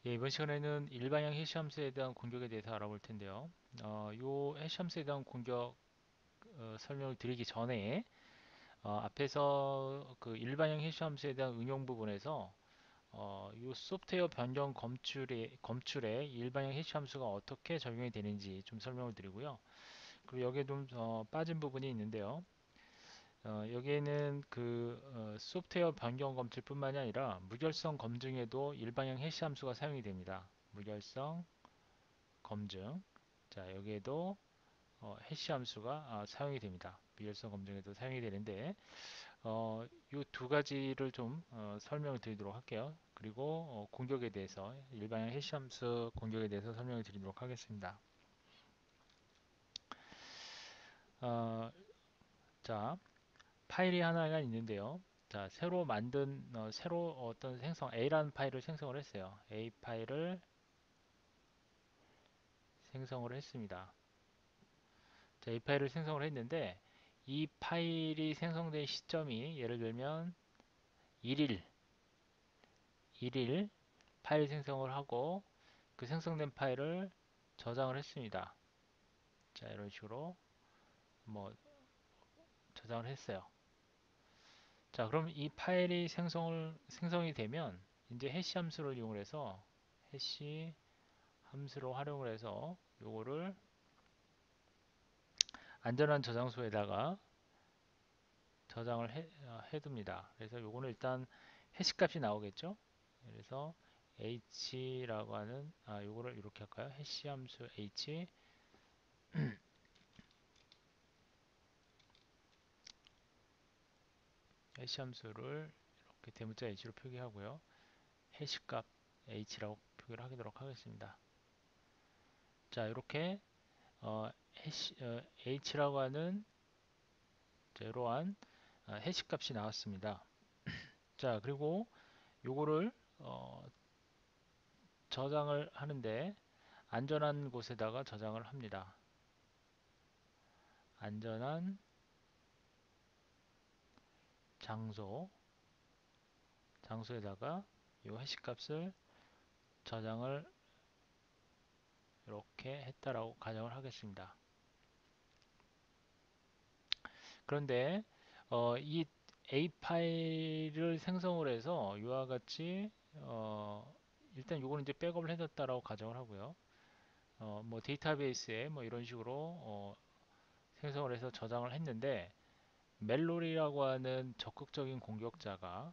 예, 이번 시간에는 일반형 해시함수에 대한 공격에 대해서 알아볼 텐데요. 요 해시함수에 대한 공격 설명을 드리기 전에 앞에서 그 일반형 해시함수에 대한 응용 부분에서 요 소프트웨어 변경 검출에 일반형 해시함수가 어떻게 적용이 되는지 좀 설명을 드리고요. 그리고 여기에 좀 빠진 부분이 있는데요. 여기에는 소프트웨어 변경 검출뿐만이 아니라 무결성 검증에도 일반형 해시함수가 사용이 됩니다. 무결성 검증. 자, 여기에도 해시 함수가 사용이 됩니다. 비결성 검증에도 사용이 되는데 이 두 가지를 좀 설명을 드리도록 할게요. 그리고 공격에 대해서 일반형 해시 함수 공격에 대해서 설명을 드리도록 하겠습니다. 어, 자, 파일이 하나가 있는데요. 자, 새로 어떤 A라는 파일을 생성을 했어요. A 파일을 생성을 했습니다. 자, 이 파일을 생성을 했는데 이 파일이 생성된 시점이 예를 들면 1일, 1일 파일 생성을 하고 그 생성된 파일을 저장을 했습니다. 자, 이런 식으로 뭐 저장을 했어요. 자, 그럼 이 파일이 생성이 되면 이제 해시 함수를 이용해서 해시 함수로 활용을 해서 요거를 안전한 저장소에다가 저장을 해둡니다. 그래서 요거는 일단 해시 값이 나오겠죠. 그래서 h라고 하는 요거를 이렇게 할까요? 해시 함수 h 해시 함수를 이렇게 대문자 h로 표기하고요. 해시 값 h라고 표기를 하도록 하겠습니다. 자, 이렇게 h라고 하는 이러한 해시 값이 나왔습니다. 자, 그리고 요거를 어, 저장을 하는데 안전한 곳에다가 저장을 합니다. 안전한 장소에다가 요 해시 값을 저장을 이렇게 했다라고 가정을 하겠습니다. 그런데 이 A 파일을 생성을 해서 이와 같이 일단 요거는 이제 백업을 해뒀다라고 가정을 하고요. 뭐 데이터베이스에 뭐 이런 식으로 생성을 해서 저장을 했는데 멜로리라고 하는 적극적인 공격자가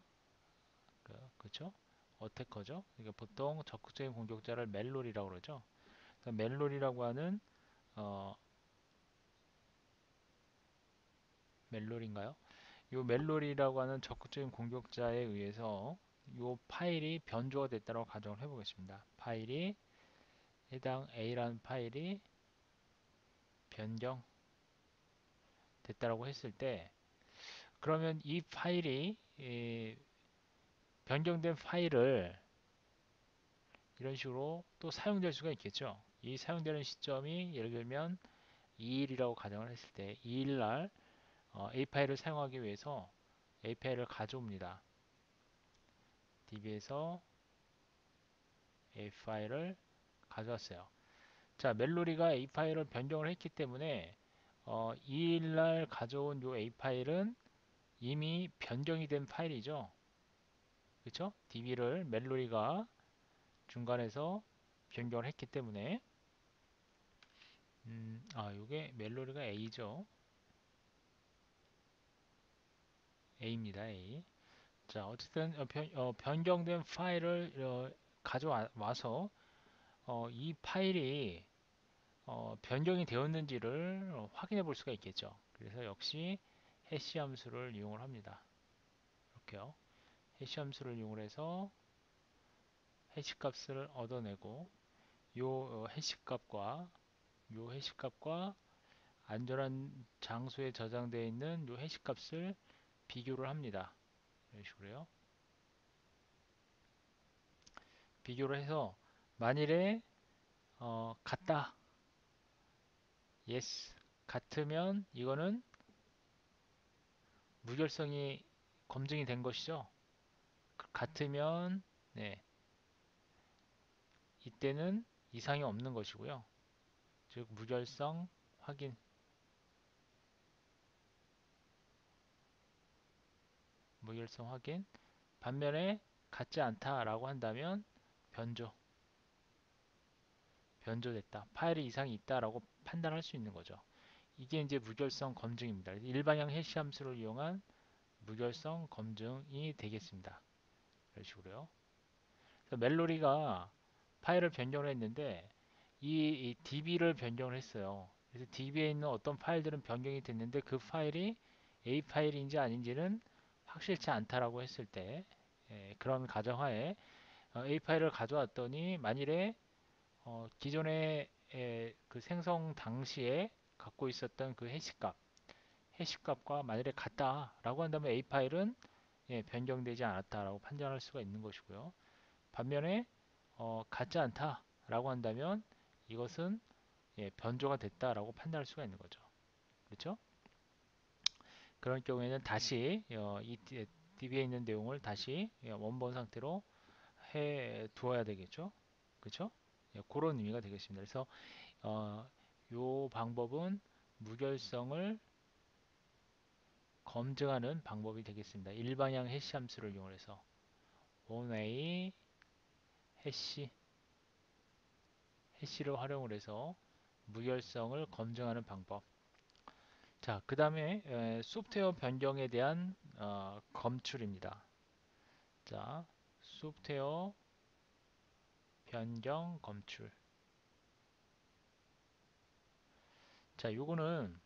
그렇죠? 어태커죠. 그러니까 보통 적극적인 공격자를 멜로리라고 그러죠. 그러니까 멜로리라고 하는 어, 멜로리인가요? 요 멜로리라고 하는 적극적인 공격자에 의해서 요 파일이 변조가 됐다고 가정을 해보겠습니다. 파일이 해당 A라는 파일이 변경됐다고 했을 때 그러면 이 파일이 변경된 파일을 이런 식으로 또 사용될 수가 있겠죠. 이 사용되는 시점이 예를 들면 2일이라고 가정을 했을 때 2일 날 A 파일을 사용하기 위해서 A 파일을 가져옵니다. DB에서 A 파일을 가져왔어요. 자, 멜로리가 A 파일을 변경을 했기 때문에 2일 날 가져온 요 A 파일은 이미 변경이 된 파일이죠. 그렇죠? DB를 멜로리가 중간에서 변경을 했기 때문에 요게 멜로리가 A죠. A입니다. A. 자, 어쨌든 변경된 파일을 가져와서 이 파일이 변경이 되었는지를 확인해 볼 수가 있겠죠. 그래서 역시 해시 함수를 이용을 합니다. 이렇게요. 해시 함수를 이용을 해서 해시 값을 얻어내고 요 해시 값과 안전한 장소에 저장되어 있는 요 해시 값을 비교를 합니다. 이런 식으로요. 비교를 해서 만일에 같다. yes. 같으면 이거는 무결성이 검증이 된 것이죠. 같으면 네, 이때는 이상이 없는 것이고요. 즉 무결성 확인, 무결성 확인. 반면에 같지 않다라고 한다면 변조, 변조됐다. 파일에 이상이 있다라고 판단할 수 있는 거죠. 이게 이제 무결성 검증입니다. 일반형 해시 함수를 이용한 무결성 검증이 되겠습니다. 이런 식으로요. 그래서 멜로리가 파일을 변경을 했는데 이 DB를 변경을 했어요. 그래서 DB에 있는 어떤 파일들은 변경이 됐는데 그 파일이 A 파일인지 아닌지는 확실치 않다라고 했을 때 그런 가정하에 A 파일을 가져왔더니 만일에 기존에 그 생성 당시에 갖고 있었던 그 해시값과 만일에 같다라고 한다면 A 파일은 변경되지 않았다라고 판단할 수가 있는 것이고요. 반면에 같지 않다라고 한다면 이것은 변조가 됐다라고 판단할 수가 있는 거죠. 그렇죠? 그런 경우에는 다시 이 DB에 있는 내용을 다시 원본 상태로 해 두어야 되겠죠. 그렇죠? 그런 의미가 되겠습니다. 그래서 이 방법은 무결성을 검증하는 방법이 되겠습니다. 일반형 해시 함수를 이용해서 onA의 해시를 활용을 해서 무결성을 검증하는 방법. 자, 그 다음에 소프트웨어 변경에 대한 검출입니다. 자, 소프트웨어 변경 검출. 자, 요거는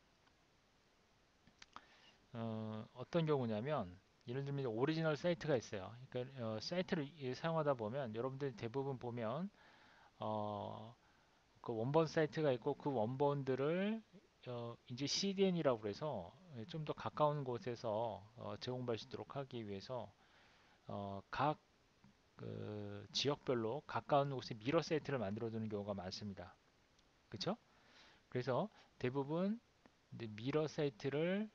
어떤 경우냐면 예를 들면 오리지널 사이트가 있어요. 그러니까 사이트를 사용하다 보면 여러분들 대부분 보면 그 원본 사이트가 있고 그 원본들을 이제 CDN이라고 그래서 좀 더 가까운 곳에서 제공받을 수 있도록 하기 위해서 각 그 지역별로 가까운 곳에 미러 사이트를 만들어 두는 경우가 많습니다. 그렇죠? 그래서 대부분 미러 사이트를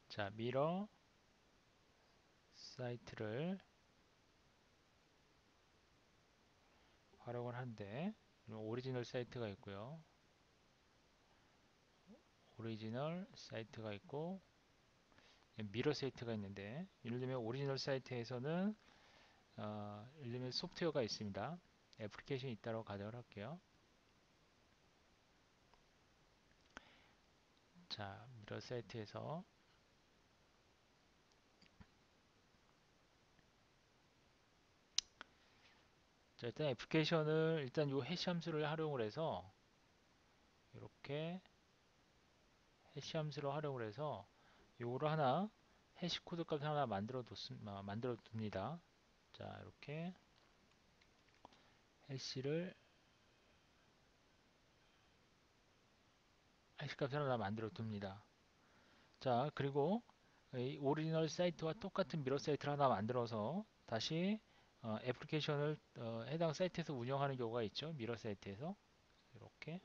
자 미러 사이트를 활용을 하는데 오리지널 사이트가 있고요. 오리지널 사이트가 있고 미러 사이트가 있는데 예를 들면 오리지널 사이트에서는 예를 들면 소프트웨어가 있습니다. 애플리케이션이 있다고 가정을 할게요. 자, 미러 사이트에서 자, 일단 애플리케이션을 일단 요 해시 함수를 활용을 해서 이렇게 해시 함수를 활용을 해서 요거를 하나 해시 코드 값 하나 만들어 둡니다. 자, 이렇게 해시를 해시 값을 하나 만들어 둡니다. 자, 그리고 이 오리지널 사이트와 똑같은 미러 사이트를 하나 만들어서 다시 애플리케이션을 해당 사이트에서 운영하는 경우가 있죠. 미러 사이트에서 이렇게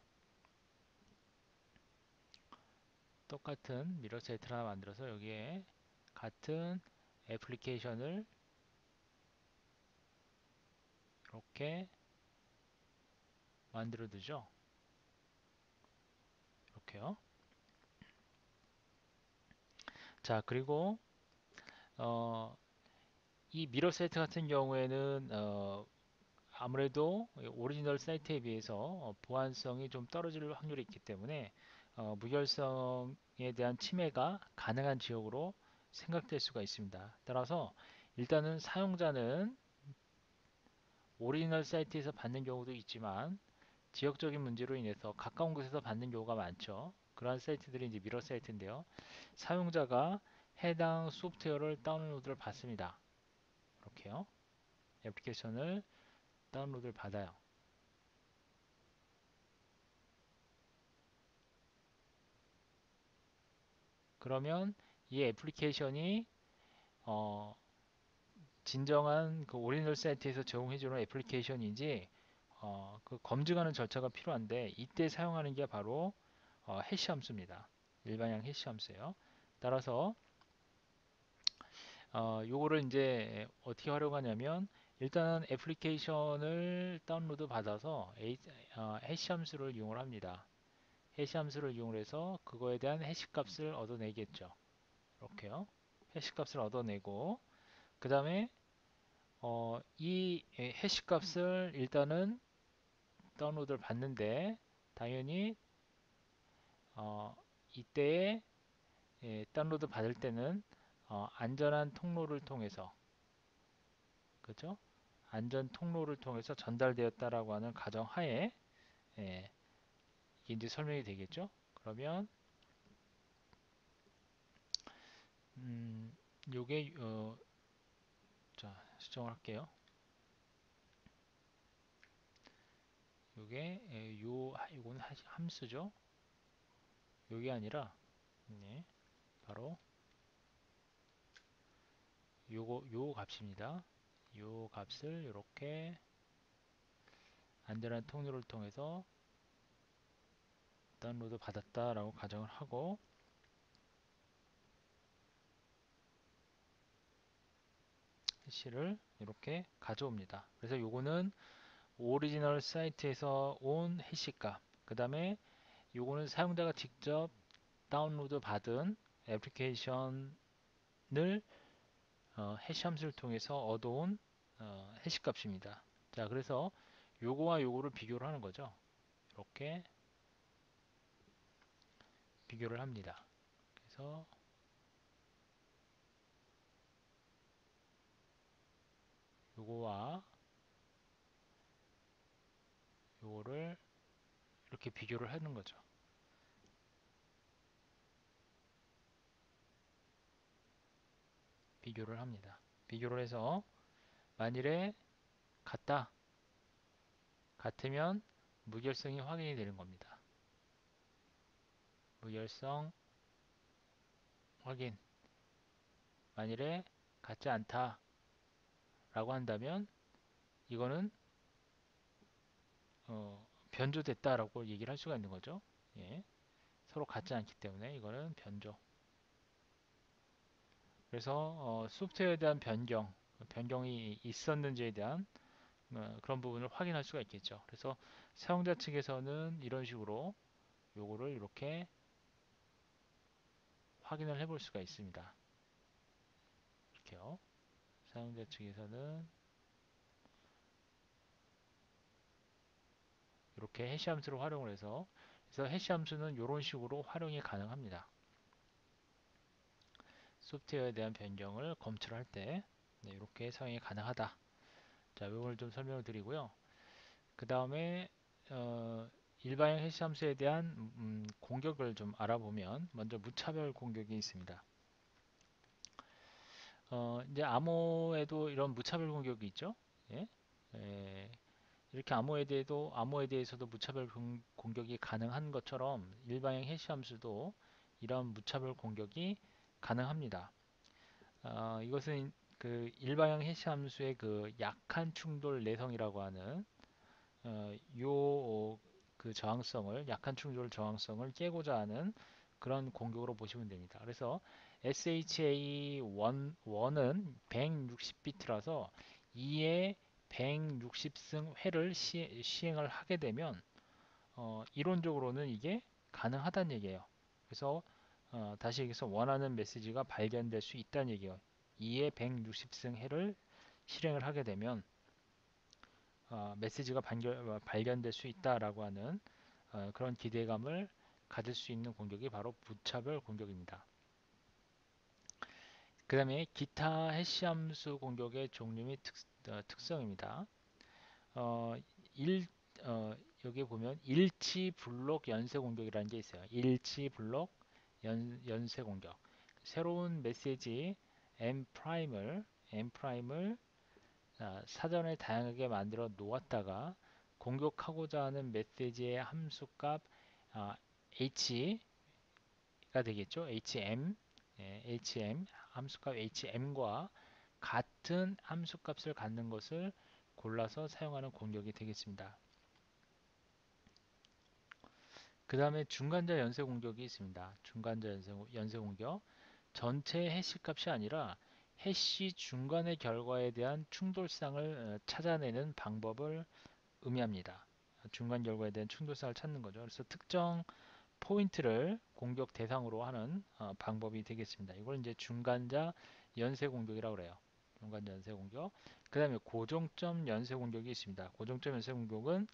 똑같은 미러 사이트를 하나 만들어서 여기에 같은 애플리케이션을 이렇게 만들어 두죠. 이렇게요. 자, 그리고 어, 이 미러 사이트 같은 경우에는 아무래도 오리지널 사이트에 비해서 보안성이 좀 떨어질 확률이 있기 때문에 무결성에 대한 침해가 가능한 지역으로 생각될 수가 있습니다. 따라서 일단은 사용자는 오리지널 사이트에서 받는 경우도 있지만 지역적인 문제로 인해서 가까운 곳에서 받는 경우가 많죠. 그러한 사이트들이 이제 미러 사이트인데요. 사용자가 해당 소프트웨어를 다운로드를 받습니다. 이렇게요. 애플리케이션을 다운로드를 받아요. 그러면 이 애플리케이션이 어, 진정한 그 오리지널 사이트에서 제공해주는 애플리케이션인지 그 검증하는 절차가 필요한데 이때 사용하는 게 바로 해시 함수입니다. 일반형 해시 함수예요. 따라서 요거를 이제 어떻게 활용하냐면 일단 애플리케이션을 다운로드 받아서 해시 함수를 이용을 합니다. 해시 함수를 이용해서 그거에 대한 해시 값을 얻어내겠죠. 이렇게요. 해시 값을 얻어내고 그 다음에 이 해시 값을 일단은 다운로드를 받는데 당연히 이때에 다운로드 받을 때는 안전한 통로를 통해서 그죠? 안전 통로를 통해서 전달되었다라고 하는 가정하에 예, 이게 이제 설명이 되겠죠? 그러면 음, 요게 자 수정을 할게요. 요게 요거는 함수죠. 요게 아니라 네, 바로 요 값입니다. 요 값을 이렇게 안전한 통로를 통해서 다운로드 받았다라고 가정을 하고 해시를 이렇게 가져옵니다. 그래서 요거는 오리지널 사이트에서 온 해시 값, 그 다음에 요거는 사용자가 직접 다운로드 받은 애플리케이션을 해시 함수를 통해서 얻어온 해시 값입니다. 자, 그래서 요거와 요거를 비교를 하는 거죠. 이렇게 비교를 합니다. 그래서 요거와 요거를 이렇게 비교를 하는 거죠. 비교를 합니다. 비교를 해서 만일에 같으면 무결성이 확인이 되는 겁니다. 무결성 확인. 만일에 같지 않다라고 한다면 이거는 변조됐다라고 얘기를 할 수가 있는 거죠. 예, 서로 같지 않기 때문에 이거는 변조. 그래서 소프트웨어에 대한 변경이 있었는지에 대한 그런 부분을 확인할 수가 있겠죠. 그래서 사용자 측에서는 이런 식으로 요거를 이렇게 확인을 해볼 수가 있습니다. 이렇게요. 사용자 측에서는 이렇게 해시 함수를 활용을 해서 그래서 해시 함수는 이런 식으로 활용이 가능합니다. 소프트웨어에 대한 변경을 검출할 때 네, 이렇게 사용이 가능하다. 자, 이걸 좀 설명을 드리고요. 그 다음에 일반형 해시 함수에 대한 공격을 좀 알아보면 먼저 무차별 공격이 있습니다. 이제 암호에도 이런 무차별 공격이 있죠. 예? 이렇게 암호에 대해서도 무차별 공격이 가능한 것처럼 일반형 해시 함수도 이런 무차별 공격이 가능합니다. 이것은 그 일반형 해시 함수의 그 약한 충돌 내성이라고 하는 그 약한 충돌 저항성을 깨고자 하는 그런 공격으로 보시면 됩니다. 그래서 SHA-1은 160비트라서 2의 160승 회를 시행을 하게 되면 이론적으로는 이게 가능하다는 얘기예요. 그래서 다시 얘기해서 원하는 메시지가 발견될 수 있다는 얘기예요. 2의 160승 회를 실행을 하게 되면 메시지가 발견될 수 있다라고 하는 그런 기대감을 가질 수 있는 공격이 바로 무차별 공격입니다. 그 다음에 기타 해시 함수 공격의 종류 및 특성입니다. 어, 일, 여기 보면 일치 블록 연쇄 공격이라는 게 있어요. 일치 블록 연쇄 공격. 새로운 메시지 m''을 사전에 다양하게 만들어 놓았다가 공격하고자 하는 메시지의 함수값 h가 되겠죠. hm 함수값 hm과 같은 함수값을 갖는 것을 골라서 사용하는 공격이 되겠습니다. 그 다음에 중간자 연쇄 공격이 있습니다. 중간자 연쇄 공격. 전체 해시 값이 아니라 해시 중간의 결과에 대한 충돌상을 찾아내는 방법을 의미합니다. 중간 결과에 대한 충돌상을 찾는 거죠. 그래서 특정 포인트를 공격 대상으로 하는 방법이 되겠습니다. 이걸 이제 중간자 연쇄 공격이라고 그래요. 중간자 연쇄 공격. 그 다음에 고정점 연쇄 공격이 있습니다. 고정점 연쇄 공격은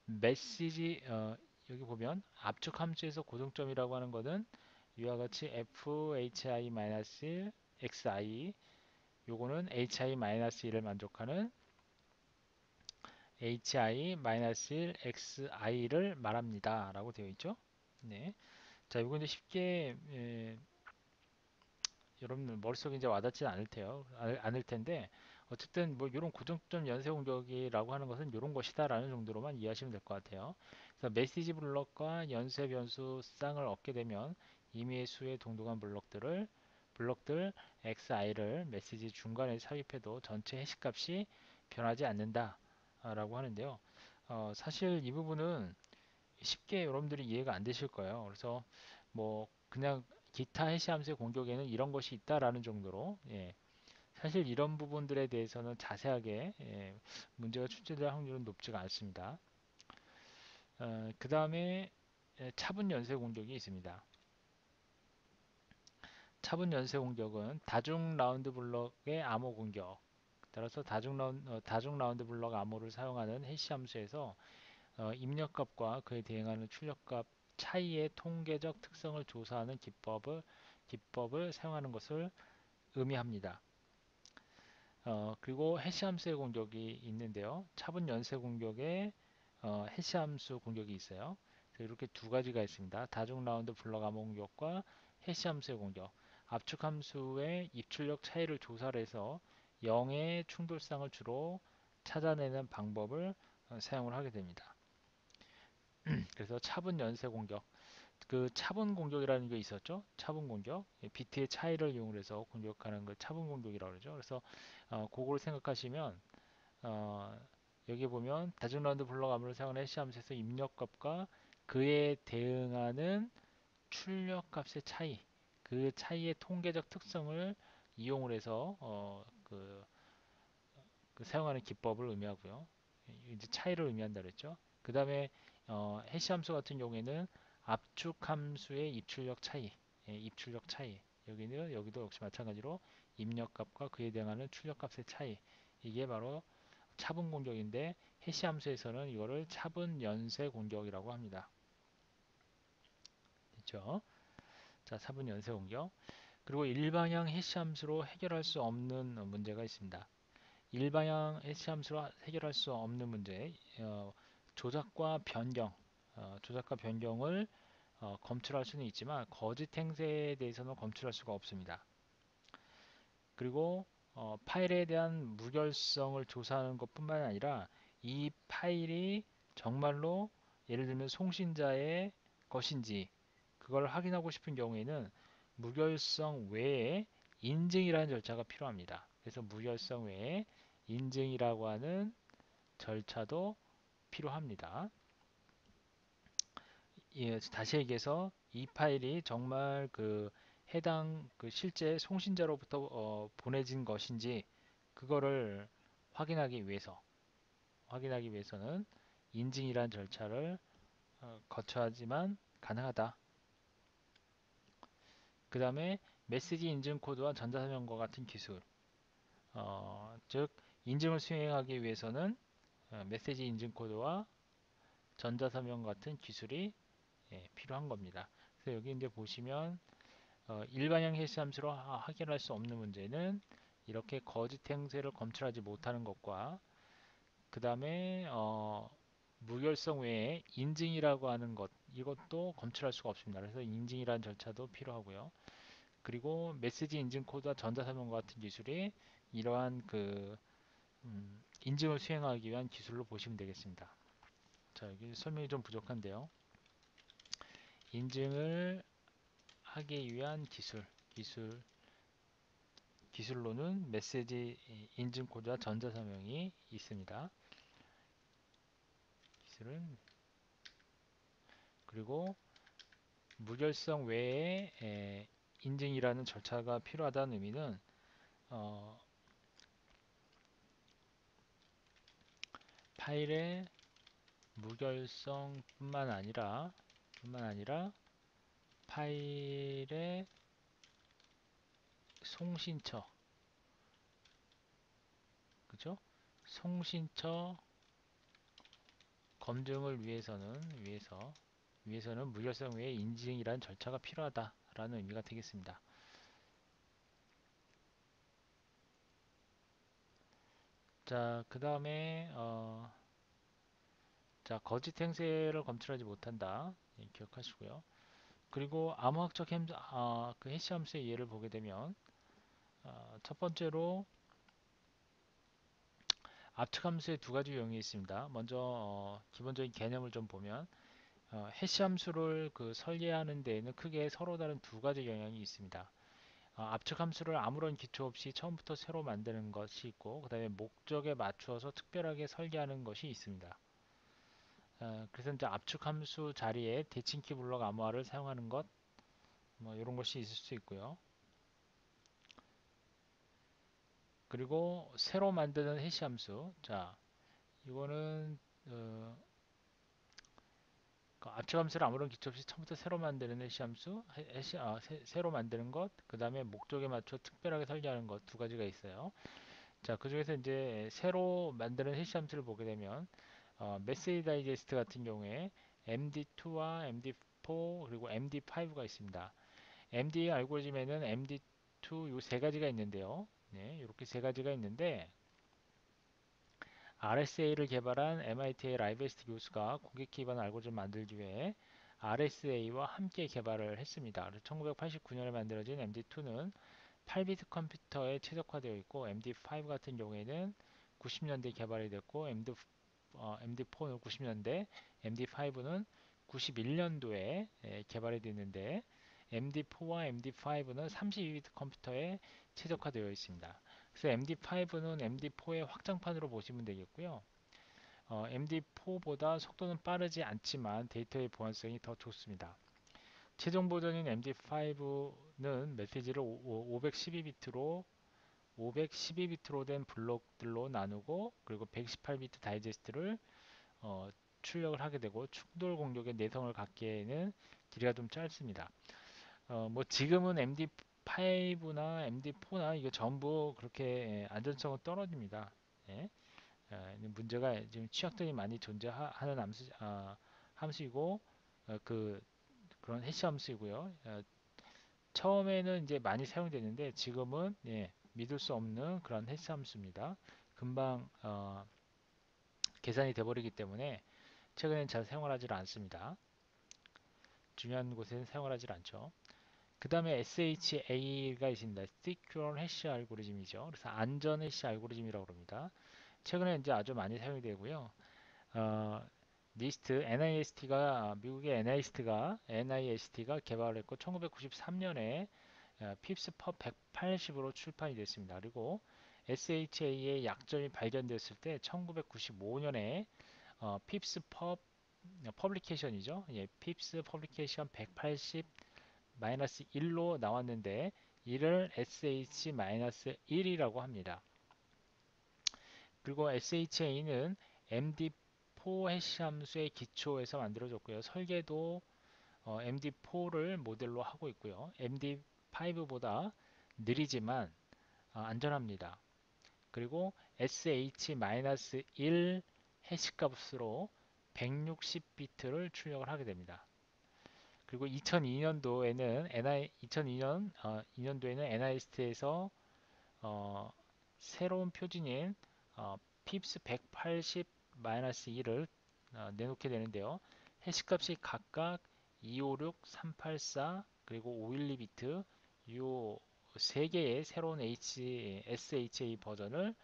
메시지 여기 보면 압축 함수에서 고정점이라고 하는 것은 이와 같이 fi-xi 요거는 hi-1을 만족하는 hi-1xi를 말합니다. 라고 되어 있죠. 네. 자, 이거 이제 쉽게 여러분 머릿속에 이제 와닿지 않을 텐데 어쨌든 뭐 이런 고정점 연쇄 공격이라고 하는 것은 이런 것이다라는 정도로만 이해하시면 될 것 같아요. 그래서 메시지 블럭과 연쇄 변수 쌍을 얻게 되면 임의의 수의 동등한 블럭들 xi를 메시지 중간에 삽입해도 전체 해시값이 변하지 않는다 라고 하는데요. 사실 이 부분은 쉽게 여러분들이 이해가 안 되실 거예요. 그래서 뭐 그냥 기타 해시 함수의 공격에는 이런 것이 있다라는 정도로 사실 이런 부분들에 대해서는 자세하게 문제가 출제될 확률은 높지가 않습니다. 그 다음에 차분 연쇄 공격이 있습니다. 차분 연쇄 공격은 다중 라운드 블럭의 암호 공격 따라서 다중 라운드 블럭 암호를 사용하는 해시 함수에서 입력값과 그에 대응하는 출력값 차이의 통계적 특성을 조사하는 기법을 사용하는 것을 의미합니다. 그리고 해시함수의 공격이 있는데요. 차분 연쇄 공격에 해시함수 공격이 있어요. 이렇게 두 가지가 있습니다. 다중 라운드 블럭 암호 공격과 해시함수의 공격. 압축함수의 입출력 차이를 조사를 해서 0의 충돌상을 주로 찾아내는 방법을 사용을 하게 됩니다. 그래서 차분 연쇄 공격. 그 차분 공격이라는 게 있었죠. 차분 공격. 비트의 차이를 이용해서 공격하는 걸 차분 공격이라고 그러죠. 그래서 그걸 생각하시면 어, 여기 보면 다중 라운드 블럭 암호를 사용한 해시함수에서 입력값과 그에 대응하는 출력값의 차이, 그 차이의 통계적 특성을 이용을 해서 그 사용하는 기법을 의미하고요. 이제 차이를 의미한다 그랬죠. 그 다음에 해시함수 같은 경우에는 압축함수의 입출력 차이, 입출력 차이. 여기도 역시 마찬가지로 입력값과 그에 대응하는 출력값의 차이. 이게 바로 차분 공격인데 해시함수에서는 이거를 차분 연쇄 공격이라고 합니다. 됐죠? 자, 차분 연쇄 공격. 그리고 일방향 해시함수로 해결할 수 없는 문제가 있습니다. 일방향 해시함수로 해결할 수 없는 문제, 조작과 변경, 조작과 변경을 검출할 수는 있지만 거짓 행세에 대해서는 검출할 수가 없습니다. 그리고 파일에 대한 무결성을 조사하는 것뿐만 아니라 이 파일이 정말로 예를 들면 송신자의 것인지 그걸 확인하고 싶은 경우에는 무결성 외에 인증이라는 절차가 필요합니다. 그래서 무결성 외에 인증이라고 하는 절차도 필요합니다. 예, 다시 얘기해서 이 파일이 정말 그 해당 그 실제 송신자로부터 보내진 것인지 그거를 확인하기 위해서는 인증이란 절차를 거쳐야지만 가능하다. 그 다음에 메시지 인증 코드와 전자서명과 같은 기술, 즉 인증을 수행하기 위해서는 메시지 인증 코드와 전자서명 같은 기술이 필요한 겁니다. 그래서 여기 이제 보시면 일반형 해시 함수로 확인할 수 없는 문제는 이렇게 거짓 행세를 검출하지 못하는 것과 그 다음에 무결성 외에 인증이라고 하는 것 이것도 검출할 수가 없습니다. 그래서 인증이라는 절차도 필요하고요. 그리고 메시지 인증 코드와 전자서명과 같은 기술이 이러한 인증을 수행하기 위한 기술로 보시면 되겠습니다. 자, 여기 설명이 좀 부족한데요. 인증을 하기 위한 기술로는 메시지 인증 코드와 전자서명이 있습니다. 기술은 그리고 무결성 외에 인증이라는 절차가 필요하다는 의미는 파일의 무결성뿐만 아니라 파일의 송신처, 그죠? 송신처 검증을 위해서는 무결성 외에 인증이란 절차가 필요하다라는 의미가 되겠습니다. 자, 그 다음에 자, 거짓 행세를 검출하지 못한다. 예, 기억하시고요. 그리고 암호학적 그 해시 함수의 예를 보게 되면 첫 번째로 압축 함수의 두 가지 유형이 있습니다. 먼저 기본적인 개념을 좀 보면 해시 함수를 그 설계하는 데에는 크게 서로 다른 두 가지 영역이 있습니다. 압축 함수를 아무런 기초 없이 처음부터 새로 만드는 것이 있고, 그 다음에 목적에 맞추어서 특별하게 설계하는 것이 있습니다. 그래서 이제 압축 함수 자리에 대칭키 블럭 암호화를 사용하는 것, 뭐 이런 것이 있을 수 있고요. 그리고 새로 만드는 해시 함수. 자, 이거는 그 압축 함수를 아무런 기초 없이 처음부터 새로 만드는 해시 함수, 새로 만드는 것, 그 다음에 목적에 맞춰 특별하게 설계하는 것 두 가지가 있어요. 자, 그 중에서 이제 새로 만드는 해시 함수를 보게 되면 메시지 다이제스트 같은 경우에 MD2와 MD4 그리고 MD5가 있습니다. MD 알고리즘에는 MD2 요 세 가지가 있는데요. 네, 이렇게 세 가지가 있는데 RSA를 개발한 MIT의 라이베스트 교수가 고객 기반 알고리즘 만들기 위해 RSA와 함께 개발을 했습니다. 그래서 1989년에 만들어진 MD2는 8비트 컴퓨터에 최적화되어 있고 MD5 같은 경우에는 90년대 개발이 됐고 MD4는 90년대, MD5는 91년도에 개발이 됐는데 MD4와 MD5는 32비트 컴퓨터에 최적화되어 있습니다. 그래서 MD5는 MD4의 확장판으로 보시면 되겠고요. MD4보다 속도는 빠르지 않지만 데이터의 보안성이 더 좋습니다. 최종 버전인 MD5는 메시지를 512비트로 된 블록들로 나누고 그리고 128비트 다이제스트를 출력을 하게 되고 충돌 공격의 내성을 갖기에는 길이가 좀 짧습니다. 뭐 지금은 MD5나 MD4나 이거 전부 그렇게 안전성은 떨어집니다. 예. 문제가 지금 취약점이 많이 존재하는 함수이고 그런 해시 함수이고요. 처음에는 이제 많이 사용되는데 지금은 믿을 수 없는 그런 해시 함수입니다. 금방 계산이 돼버리기 때문에 최근엔 잘 사용을 하지 않습니다. 중요한 곳에는 사용을 하지 않죠. 그 다음에 SHA가 있습니다. Secure Hash 알고리즘이죠. 그래서 안전 해시 알고리즘이라고 합니다. 최근에 이제 아주 많이 사용이 되고요. 미국의 NIST가 개발을 했고 1993년에 핍스펍 180으로 출판이 됐습니다. 그리고 SHA의 약점이 발견됐을 때 1995년에 핍스펍 퍼블리케이션이죠. 예, 핍스 퍼블리케이션 180-1로 나왔는데 이를 SH-1이라고 합니다. 그리고 SHA는 MD4 해시 함수의 기초에서 만들어졌고요. 설계도 MD4를 모델로 하고 있고요. MD5보다 느리지만 안전합니다. 그리고 SH-1 해시값으로 160비트를 출력을 하게 됩니다. 그리고 2002년도에는 NIST에서 새로운 표준인 PIPS 180-2를 내놓게 되는데요. 해시값이 각각 256, 384 그리고 512비트 이 세 개의 새로운 SHA 버전을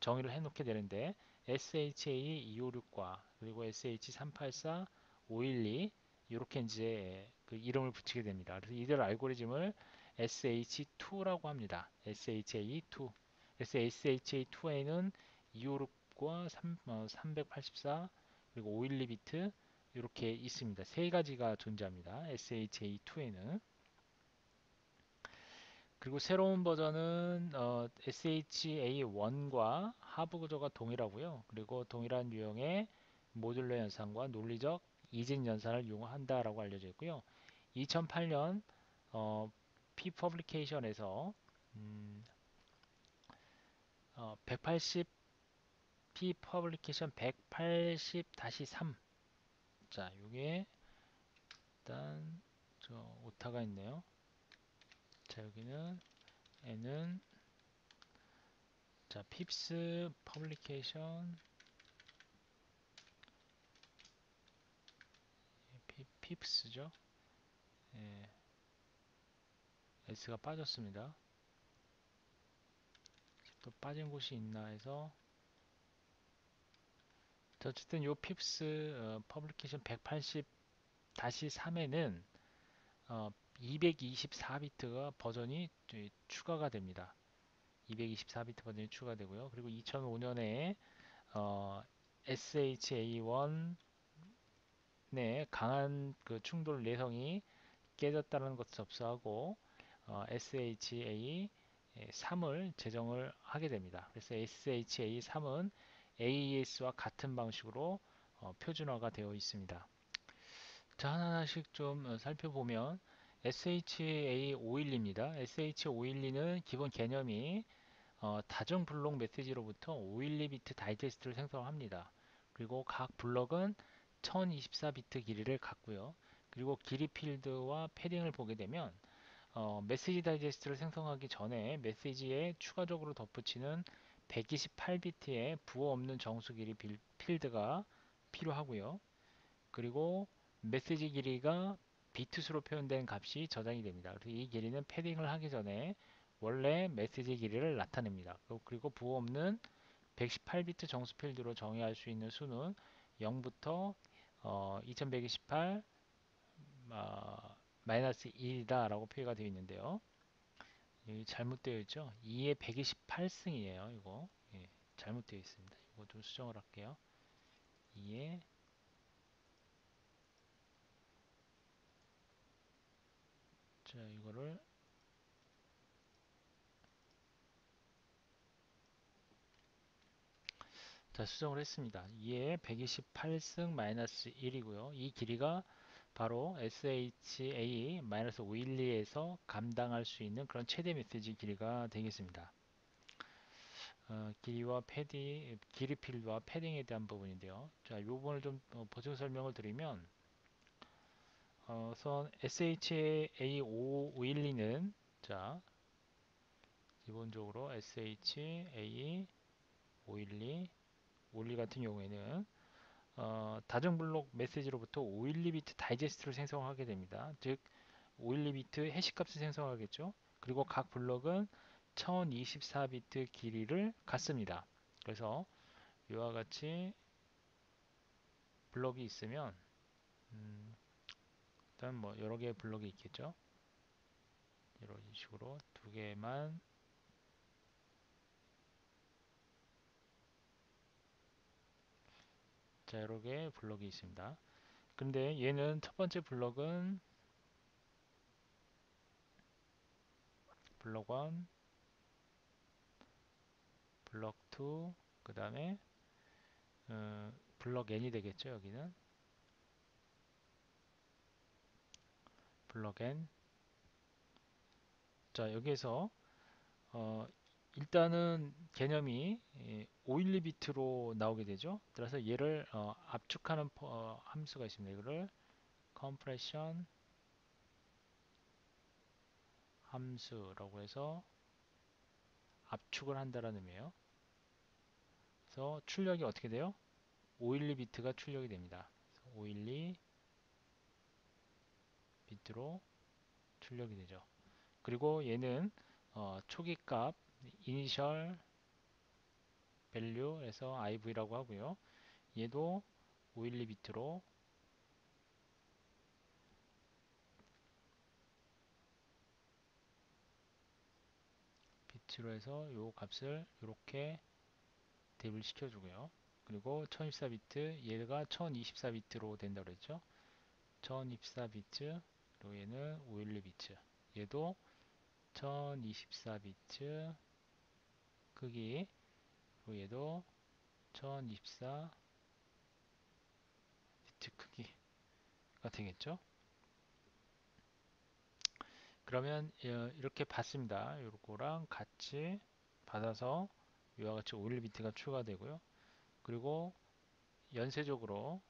정의를 해놓게 되는데 SHA256과 그리고 SH384, 512 이렇게 이제 그 이름을 붙이게 됩니다. 그래서 이들 알고리즘을 SH2라고 합니다. SHA2. 그래서 SHA2에는 256과 384 그리고 512비트 이렇게 있습니다. 세 가지가 존재합니다. SHA2에는 그리고 새로운 버전은 SHA1과 하부 구조가 동일하고요. 그리고 동일한 유형의 모듈러 연산과 논리적 이진 연산을 이용한다라고 알려져 있고요. 2008년 P 퍼블리케이션에서 180 P 퍼블리케이션 180-3. 자, 이게 일단 저 오타가 있네요. 자, 여기는 N은 자, 핍스 퍼블리케이션 핍스죠. 예, S가 빠졌습니다. 또 빠진 곳이 있나 해서 어쨌든 요 핍스 퍼블리케이션 180-3에는 224비트가 버전이 추가가 됩니다. 224비트 버전이 추가되고요. 그리고 2005년에 SHA1 내 강한 그 충돌 내성이 깨졌다는 것을 접수하고 SHA 3을 제정을 하게 됩니다. 그래서 SHA 3은 AES와 같은 방식으로 표준화가 되어 있습니다. 자, 하나하나씩 좀 살펴보면 SHA512입니다. SH512는 기본 개념이 다중 블록 메시지로부터 512비트 다이제스트를 생성합니다. 그리고 각 블럭은 1024비트 길이를 갖고요. 그리고 길이 필드와 패딩을 보게 되면 메시지 다이제스트를 생성하기 전에 메시지에 추가적으로 덧붙이는 128비트의 부호 없는 정수 길이 필드가 필요하고요. 그리고 메시지 길이가 비트수로 표현된 값이 저장이 됩니다. 그래서 이 길이는 패딩을 하기 전에 원래 메시지 길이를 나타냅니다. 그리고 부호 없는 118비트 정수 필드로 정의할 수 있는 수는 0부터 2128 마이너스 1이다 라고 표기가 되어 있는데요. 여기 잘못되어 있죠. 2의 128승이에요. 이거 잘못되어 있습니다. 이거 좀 수정을 할게요. 2의 자 이거를 자 수정을 했습니다. 2의 128승 마이너스 1이고요. 이 길이가 바로 SHA-512에서 감당할 수 있는 그런 최대 메시지 길이가 되겠습니다. 길이와 패딩, 길이 필드와 패딩에 대한 부분인데요. 자, 이 부분을 좀 보충 설명을 드리면 우선 SHA-512는 자, 기본적으로 SHA-512 같은 경우에는 다중 블록 메시지로부터 512비트 다이제스트를 생성하게 됩니다. 즉 512비트 해시값을 생성하겠죠. 그리고 각 블럭은 1024비트 길이를 갖습니다. 그래서 이와 같이 블럭이 있으면 일단 뭐 여러 개의 블럭이 있겠죠. 이런 식으로 두 개만 자 여러 개의 블럭이 있습니다. 근데 얘는 첫 번째 블럭은 블럭 1, 블럭 2, 그 다음에 블럭 n이 되겠죠. 여기는 블럭 n. 자 여기에서 일단은 개념이 512비트로 나오게 되죠. 따라서 얘를 압축하는 함수가 있습니다. 이거를 compression 함수라고 해서 압축을 한다는 의미예요. 그래서 출력이 어떻게 돼요? 512비트가 출력이 됩니다. 512비트로 출력이 되죠. 그리고 얘는 초기 값 initial value에서 iv라고 하고요. 얘도 512비트로 비트로 해서 요 값을 이렇게 대입을 시켜주고요. 그리고 1024비트 얘가 1024비트로 된다고 그랬죠. 1024비트 그리고 얘는 512비트 얘도 1024비트 크기, 그리고 얘도 1024비트 크기가 되겠죠. 그러면 이렇게 받습니다. 요거랑 같이 받아서 이와 같이 51비트가 추가되고요. 그리고 연쇄적으로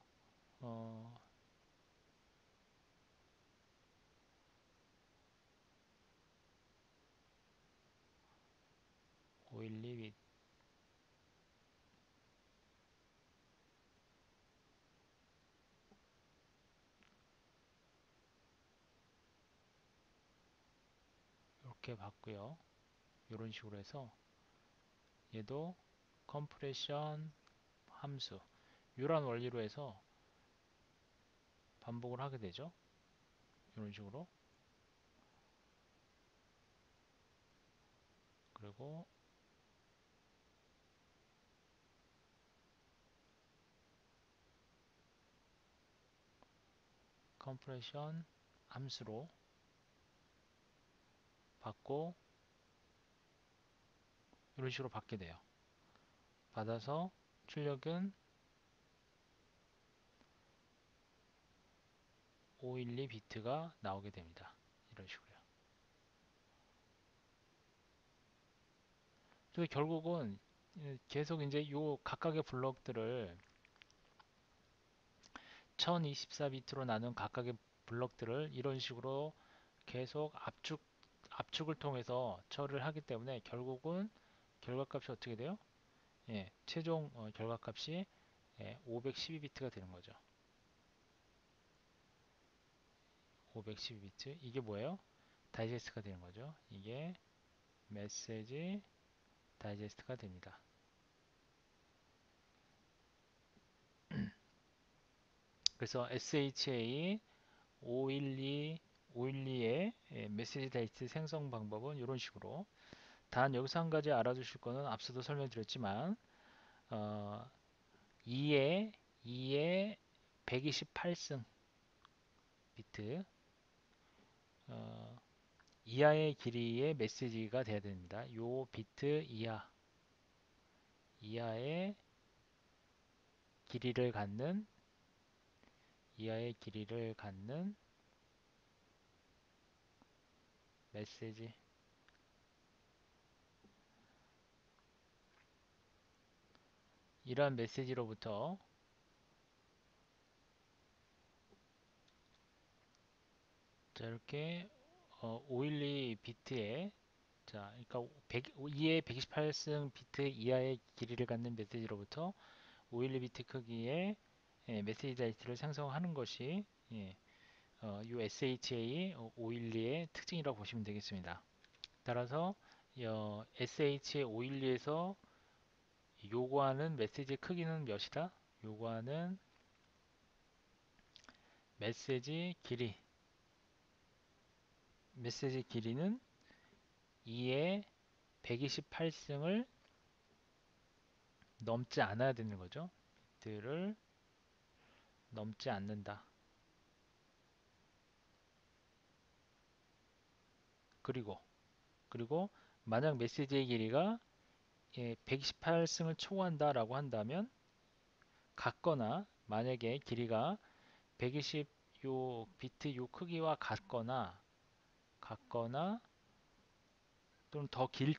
512비트 이렇게 받고요. 이런 식으로 해서 얘도 컴프레션 함수 이런 원리로 해서 반복을 하게 되죠. 이런 식으로. 그리고 컴프레션 함수로 받고 이런 식으로 받게 돼요. 받아서 출력은 512비트가 나오게 됩니다. 이런 식으로요. 그래서 결국은 계속 이제 요 각각의 블럭들을 1024비트로 나눈 각각의 블럭들을 이런 식으로 계속 압축을 통해서 처리를 하기 때문에 결국은 결과값이 어떻게 돼요? 예, 최종 결과값이 512비트가 되는 거죠. 512비트. 이게 뭐예요? 다이제스트가 되는 거죠. 이게 메시지 다이제스트가 됩니다. 그래서 SHA 512의 메시지 다이제스트 생성 방법은 이런 식으로. 단 여기서 한 가지 알아두실 거는 앞서도 설명드렸지만 2의 128승 비트 이하의 길이의 메시지가 돼야 됩니다. 요 비트 이하의 길이를 갖는 메시지, 이러한 메시지로부터 자, 이렇게 512 비트에 자, 그러니까 2의 128승 비트 이하의 길이를 갖는 메시지로부터 512 비트 크기의 메시지 다이트를 생성하는 것이 이 SHA 512의 특징이라고 보시면 되겠습니다. 따라서 SHA 512에서 요구하는 메시지 크기는 몇이다? 요구하는 메시지 길이는 2의 128승을 넘지 않아야 되는 거죠. 비트를 넘지 않는다. 그리고 만약 메시지의 길이가 128승을 초과한다 라고 한다면 같거나, 만약에 길이가 120 요 비트 요 크기와 같거나 또는 더 길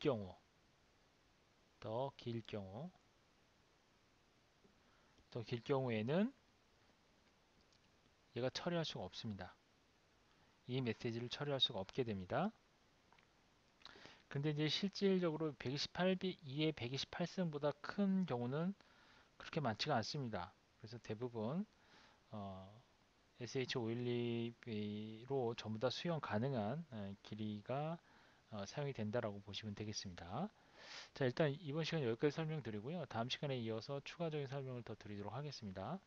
경우에는 얘가 처리할 수가 없습니다. 이 메시지를 처리할 수가 없게 됩니다. 근데 이제 실질적으로 2의 128승보다 큰 경우는 그렇게 많지가 않습니다. 그래서 대부분 SH512로 전부 다 수용 가능한 길이가 사용이 된다라고 보시면 되겠습니다. 자, 일단 이번 시간 여기까지 설명드리고요. 다음 시간에 이어서 추가적인 설명을 더 드리도록 하겠습니다.